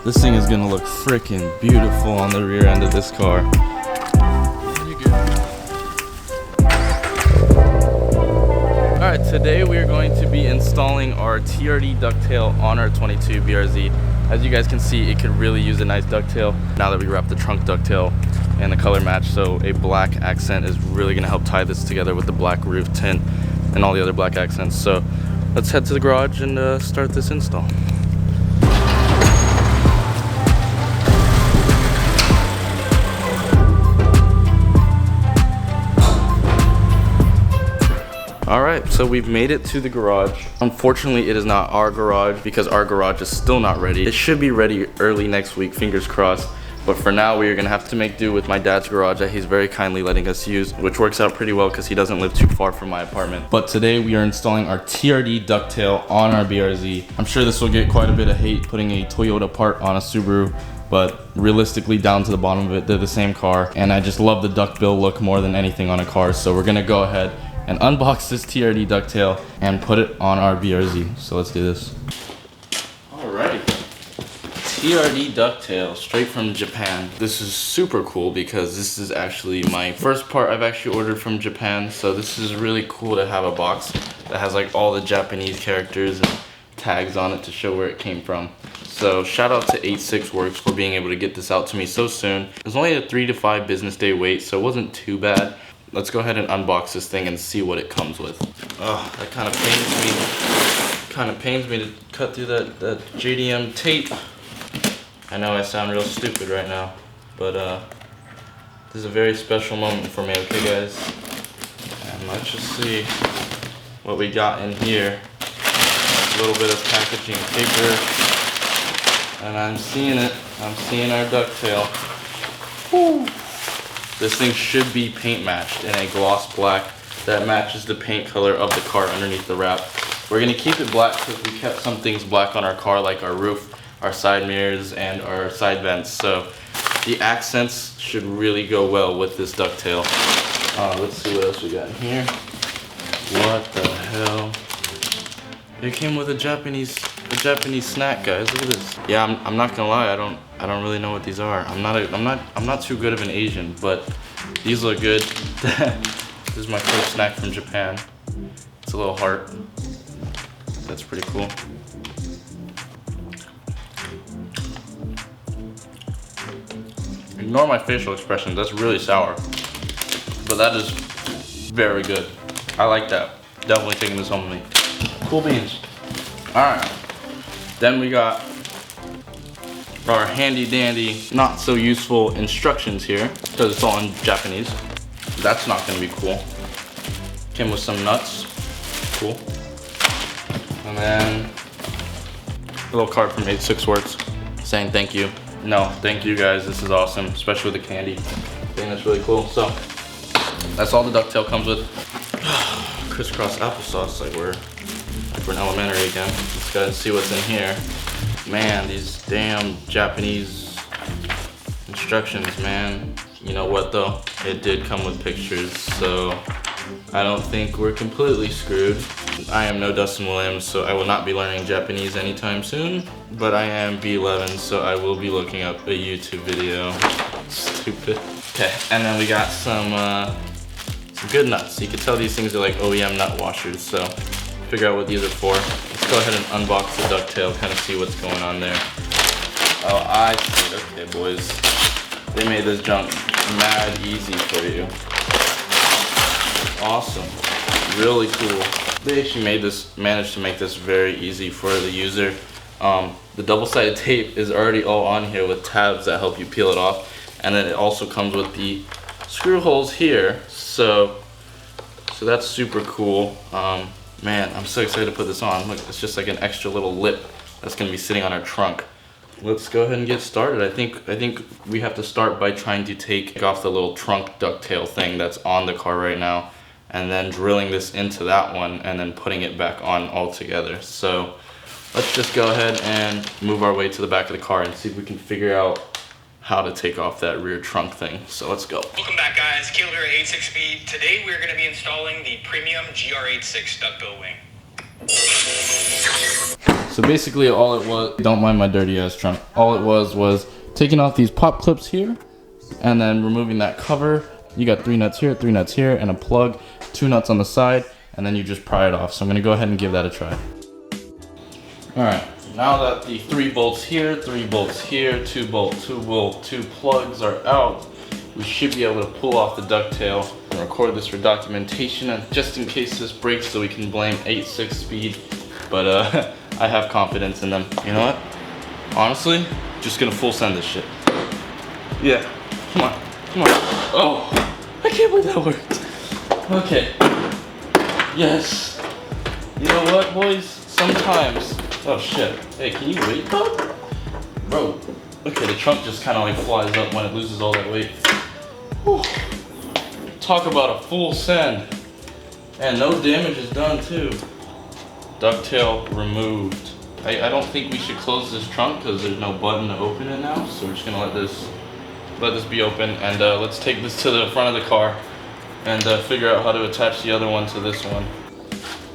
This thing is gonna look freaking beautiful on the rear end of this car. Alright, today we are going to be installing our TRD ducktail on our 22 BRZ. As you guys can see, it could really use a nice ducktail now that we wrapped the trunk ducktail and the color match. So a black accent is really gonna help tie this together with the black roof tint and all the other black accents. So let's head to the garage and start this install. Alright, so we've made it to the garage. Unfortunately, it is not our garage because our garage is still not ready. It should be ready early next week, fingers crossed. But for now, we are gonna have to make do with my dad's garage that he's very kindly letting us use, which works out pretty well because he doesn't live too far from my apartment. But today we are installing our TRD ducktail on our BRZ. I'm sure this will get quite a bit of hate putting a Toyota part on a Subaru, but realistically down to the bottom of it, they're the same car. And I just love the duckbill look more than anything on a car. So we're gonna go ahead and unbox this TRD ducktail and put it on our BRZ. So let's do this. Alright, TRD ducktail straight from Japan. This is super cool because this is actually my first part I've actually ordered from Japan. So this is really cool to have a box that has like all the Japanese characters and tags on it to show where it came from. So shout out to 86 Works for being able to get this out to me so soon. It was only a 3 to 5 business day wait, so it wasn't too bad. Let's go ahead and unbox this thing and see what it comes with. Oh, that kind of pains me. Kind of pains me to cut through that JDM tape. I know I sound real stupid right now, but this is a very special moment for me, okay guys? And let's just see what we got in here. A little bit of packaging paper. And I'm seeing it. I'm seeing our ducktail. Woo. This thing should be paint matched in a gloss black that matches the paint color of the car underneath the wrap. We're gonna keep it black because we kept some things black on our car, like our roof, our side mirrors, and our side vents. So the accents should really go well with this ducktail. Let's see what else we got in here. What the hell? It came with a Japanese snack, guys. Look at this. Yeah, I'm not gonna lie. I don't really know what these are. I'm not too good of an Asian, but these look good. This is my first snack from Japan. It's a little heart. That's pretty cool. Ignore my facial expression. That's really sour, but that is very good. I like that. Definitely taking this home with me. Cool beans. All right. Then we got our handy dandy, not so useful instructions here because it's all in Japanese. That's not gonna be cool. Came with some nuts, cool. And then a little card from 86 Works saying thank you. No, thank you guys, this is awesome, especially with the candy. I think that's really cool. So that's all the ducktail comes with. Crisscross applesauce, like we're in elementary again. Let's go and see what's in here. Man, these damn Japanese instructions, man. You know what though? It did come with pictures, so I don't think we're completely screwed. I am no Dustin Williams, so I will not be learning Japanese anytime soon, but I am BLEVAN, so I will be looking up a YouTube video. Stupid. Okay, and then we got some good nuts. You can tell these things are like OEM nut washers, so figure out what these are for. Let's go ahead and unbox the ducktail, kind of see what's going on there. Oh, I see. Okay, boys. They made this junk mad easy for you. Awesome. Really cool. They actually managed to make this very easy for the user. The double-sided tape is already all on here with tabs that help you peel it off. And then it also comes with the screw holes here. So So that's super cool. Man, I'm so excited to put this on. Look, it's just like an extra little lip that's gonna be sitting on our trunk. Let's go ahead and get started. I think we have to start by trying to take off the little trunk ducktail thing that's on the car right now, and then drilling this into that one and then putting it back on all together. So let's just go ahead and move our way to the back of the car and see if we can figure out how to take off that rear trunk thing. So let's go. Welcome back, guys. Caleb here at 86 Speed. Today we're going to be installing the premium GR86 Duckbill wing. So basically all it was, don't mind my dirty ass trunk, all it was taking off these pop clips here and then removing that cover. You got 3 nuts here, 3 nuts here, and a plug, 2 nuts on the side, and then you just pry it off. So I'm gonna go ahead and give that a try. All right, now that the 3 bolts here, 3 bolts here, 2 bolt, 2 bolt, 2 plugs are out, we should be able to pull off the ducktail and record this for documentation, and just in case this breaks so we can blame 86 Speed. But I have confidence in them. You know what? Honestly, just gonna full send this shit. Yeah, come on, come on. Oh, I can't believe that worked. Okay, yes. You know what, boys? Sometimes, oh shit. Hey, can you wait, dog? Bro, okay, the trunk just kind of like flies up when it loses all that weight. Whew. Talk about a full send. And no damage is done too. Ducktail removed. I don't think we should close this trunk because there's no button to open it now. So we're just gonna let this be open, and let's take this to the front of the car and figure out how to attach the other one to this one.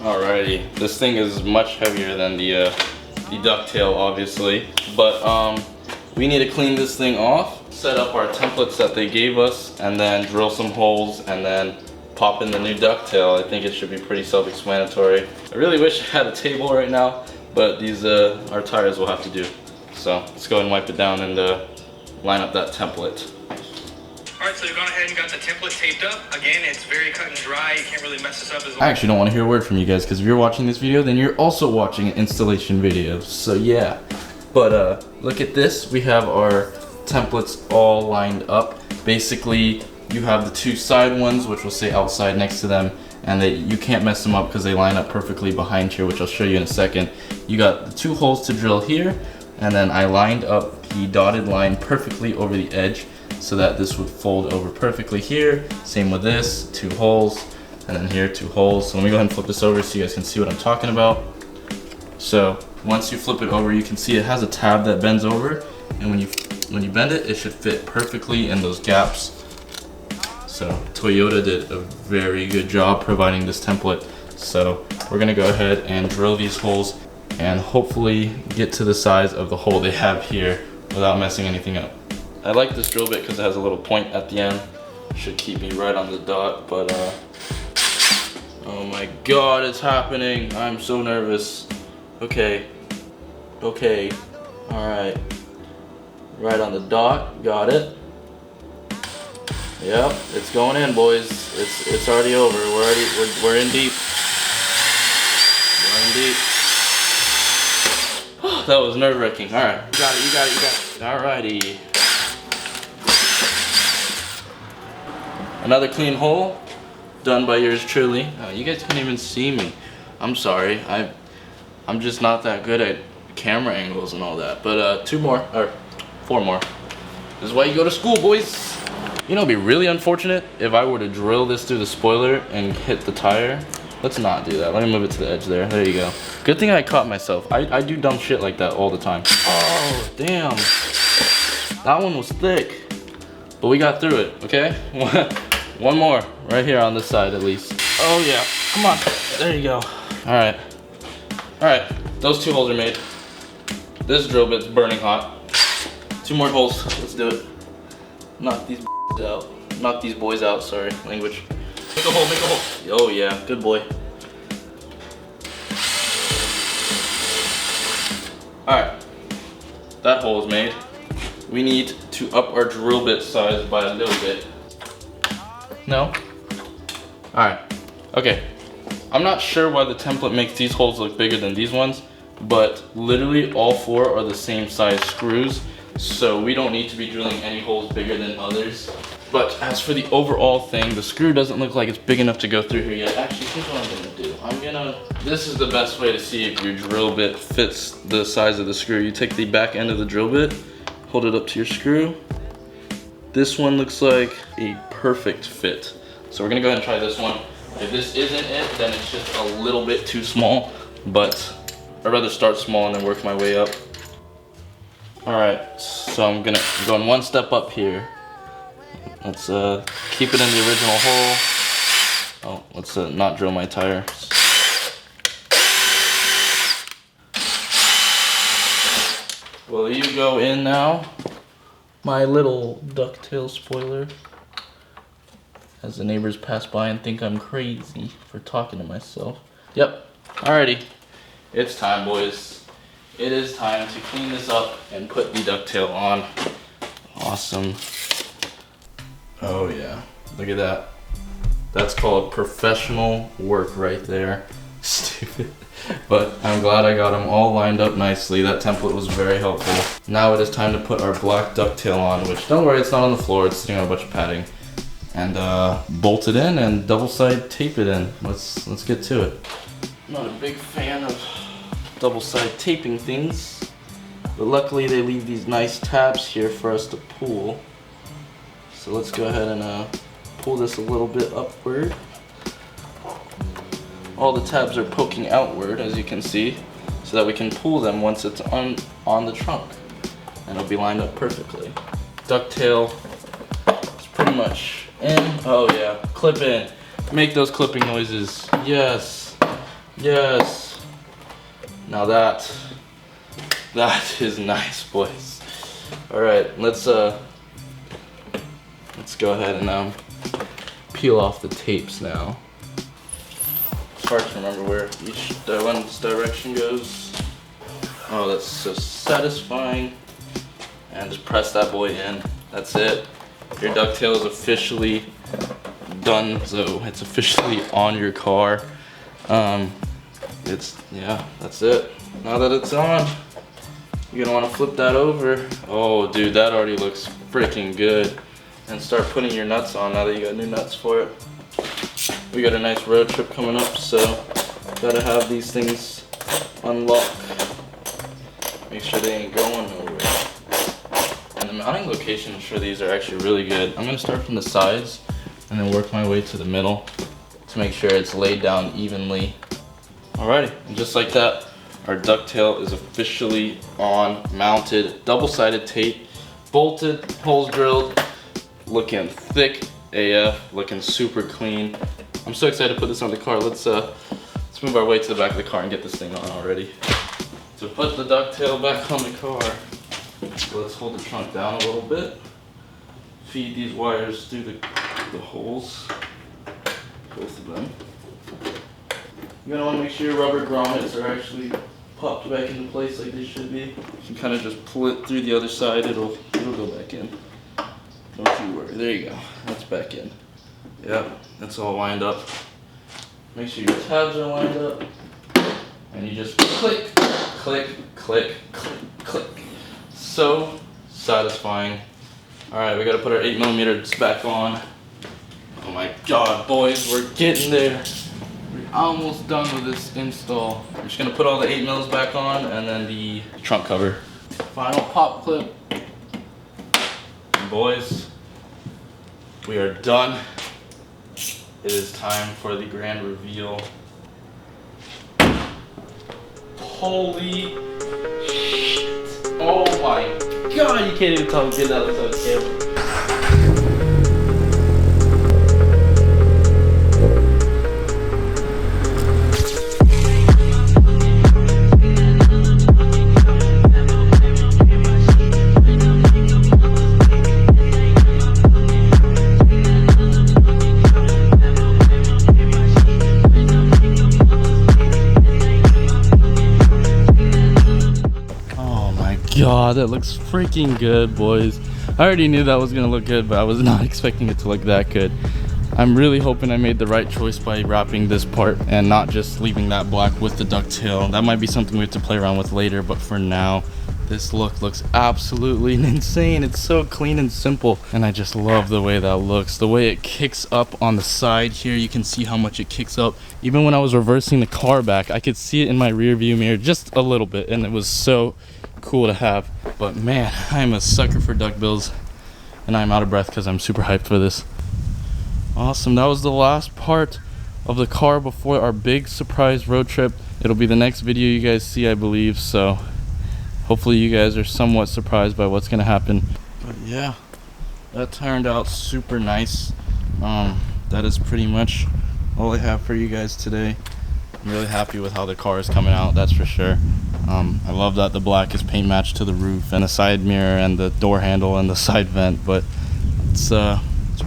Alrighty, this thing is much heavier than the ducktail, obviously, but we need to clean this thing off, set up our templates that they gave us, and then drill some holes, and then pop in the new ducktail. I think it should be pretty self-explanatory. I really wish I had a table right now, but these our tires will have to do. So let's go and wipe it down and line up that template. Alright, so you've gone ahead and got the template taped up. Again, it's very cut and dry. You can't really mess this up as well. I actually don't want to hear a word from you guys, because if you're watching this video, then you're also watching an installation video. So yeah, but look at this. We have our templates all lined up. Basically, you have the 2 side ones, which will say outside next to them, and you can't mess them up because they line up perfectly behind here, which I'll show you in a second. You got the 2 holes to drill here, and then I lined up the dotted line perfectly over the edge so that this would fold over perfectly here. Same with this, 2 holes, and then here 2 holes. So let me go ahead and flip this over so you guys can see what I'm talking about. So once you flip it over, you can see it has a tab that bends over, and when you bend it, it should fit perfectly in those gaps. So Toyota did a very good job providing this template. So we're gonna go ahead and drill these holes and hopefully get to the size of the hole they have here without messing anything up. I like this drill bit because it has a little point at the end. Should keep me right on the dot, but oh my god, it's happening. I'm so nervous. Okay, okay, all right. Right on the dot, got it. Yep, it's going in, boys. It's already over. We're in deep. We're in deep. That was nerve-wracking. All right, you got it. You got it. You got it. Alrighty. Another clean hole, done by yours truly. Oh, you guys can't even see me. I'm sorry. I'm just not that good at camera angles and all that. But 2 more or 4 more. This is why you go to school, boys. You know, it'd be really unfortunate if I were to drill this through the spoiler and hit the tire. Let's not do that. Let me move it to the edge there. There you go. Good thing I caught myself. I do dumb shit like that all the time. Oh, damn. That one was thick. But we got through it, okay? 1 more right here on this side at least. Oh yeah, come on. There you go. All right. All right, those 2 holes are made. This drill bit's burning hot. 2 more holes, let's do it. Knock these out. Knock these boys out, sorry, language. Make a hole, make a hole. Oh yeah, good boy. Alright, that hole is made. We need to up our drill bit size by a little bit. No? Alright, okay. I'm not sure why the template makes these holes look bigger than these ones, but literally all 4 are the same size screws. so we don't need to be drilling any holes bigger than others. But as for the overall thing, the screw doesn't look like it's big enough to go through here yet. Actually, here's what I'm gonna do. This is the best way to see if your drill bit fits the size of the screw. You take the back end of the drill bit, hold it up to your screw. This one looks like a perfect fit. So we're gonna go ahead and try this one. If this isn't it, then it's just a little bit too small, but I'd rather start small and then work my way up. All right, so I'm going one step up here. Let's keep it in the original hole. Oh, let's not drill my tire. Will you go in now? My little ducktail spoiler. As the neighbors pass by and think I'm crazy for talking to myself. Yep, alrighty. It's time, boys. It is time to clean this up and put the ducktail on. Awesome. Oh yeah, look at that. That's called professional work right there. Stupid. But I'm glad I got them all lined up nicely. That template was very helpful. Now it is time to put our black ducktail on, which don't worry, it's not on the floor, it's sitting on a bunch of padding. And bolt it in and double side tape it in. Let's get to it. I'm not a big fan of double side taping things, but luckily they leave these nice tabs here for us to pull. So let's go ahead and pull this a little bit upward. All the tabs are poking outward, as you can see, so that we can pull them once it's on the trunk, and it'll be lined up perfectly. Ducktail is pretty much in. Oh yeah, clip in. Make those clipping noises. Yes, yes. Now that is nice, boys. All right, let's go ahead and peel off the tapes now. It's hard to remember where each one's direction goes. Oh, that's so satisfying. And just press that boy in. That's it. Your ducktail is officially done, so it's officially on your car. Yeah, that's it. Now that it's on, you're gonna want to flip that over. Oh, dude, that already looks freaking good. And start putting your nuts on now that you got new nuts for it. We got a nice road trip coming up, so gotta have these things unlocked. Make sure they ain't going nowhere. And the mounting locations for these are actually really good. I'm gonna start from the sides and then work my way to the middle to make sure it's laid down evenly. Alrighty, and just like that, our ducktail is officially on, mounted, double-sided tape, bolted, holes drilled, looking thick AF, looking super clean. I'm so excited to put this on the car. Let's move our way to the back of the car and get this thing on already. To put the ducktail back on the car, let's hold the trunk down a little bit. Feed these wires through the holes, both of them. You're gonna wanna make sure your rubber grommets are actually popped back into place like they should be. You can kind of just pull it through the other side, it'll go back in. Don't you worry, there you go, that's back in. Yep, that's all lined up. Make sure your tabs are lined up. And you just click, click, click, click, click. So satisfying. All right, we gotta put our 8mm back on. Oh my God, boys, we're getting there. We're almost done with this install. We're just gonna put all the 8mm back on and then the trunk cover. Final pop clip. And boys, we are done. It is time for the grand reveal. Holy shit. Oh my God, you can't even tell me that looks on camera. God, that looks freaking good, boys. I already knew that was gonna look good, but I was not expecting it to look that good. I'm really hoping I made the right choice by wrapping this part and not just leaving that black with the ducktail. That might be something we have to play around with later, but for now, This look looks absolutely insane. It's so clean and simple, and I just love the way that looks. The way it kicks up on the side here, you can see how much it kicks up. Even when I was reversing the car back, I could see it in my rear view mirror just a little bit, and it was so cool to have. But man, I'm a sucker for duckbills, and I'm out of breath because I'm super hyped for this. Awesome, that was the last part of the car before our big surprise road trip. It'll be the next video you guys see, I believe, so hopefully you guys are somewhat surprised by what's gonna happen. But yeah, that turned out super nice. That is pretty much all I have for you guys today. I'm really happy with how the car is coming out, that's for sure. I love that the black is paint matched to the roof and the side mirror and the door handle and the side vent, but it's a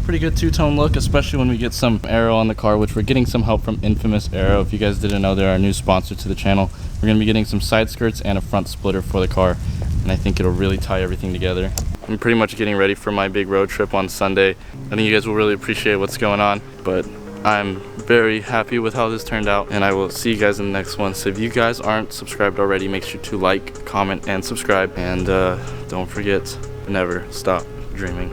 pretty good two-tone look, especially when we get some aero on the car, which we're getting some help from Infamous Aero. If you guys didn't know, they're our new sponsor to the channel. We're going to be getting some side skirts and a front splitter for the car, and I think it'll really tie everything together. I'm pretty much getting ready for my big road trip on Sunday. I think you guys will really appreciate what's going on, but I'm very happy with how this turned out, and I will see you guys in the next one. So if you guys aren't subscribed already, make sure to like, comment, and subscribe, and don't forget to never stop dreaming.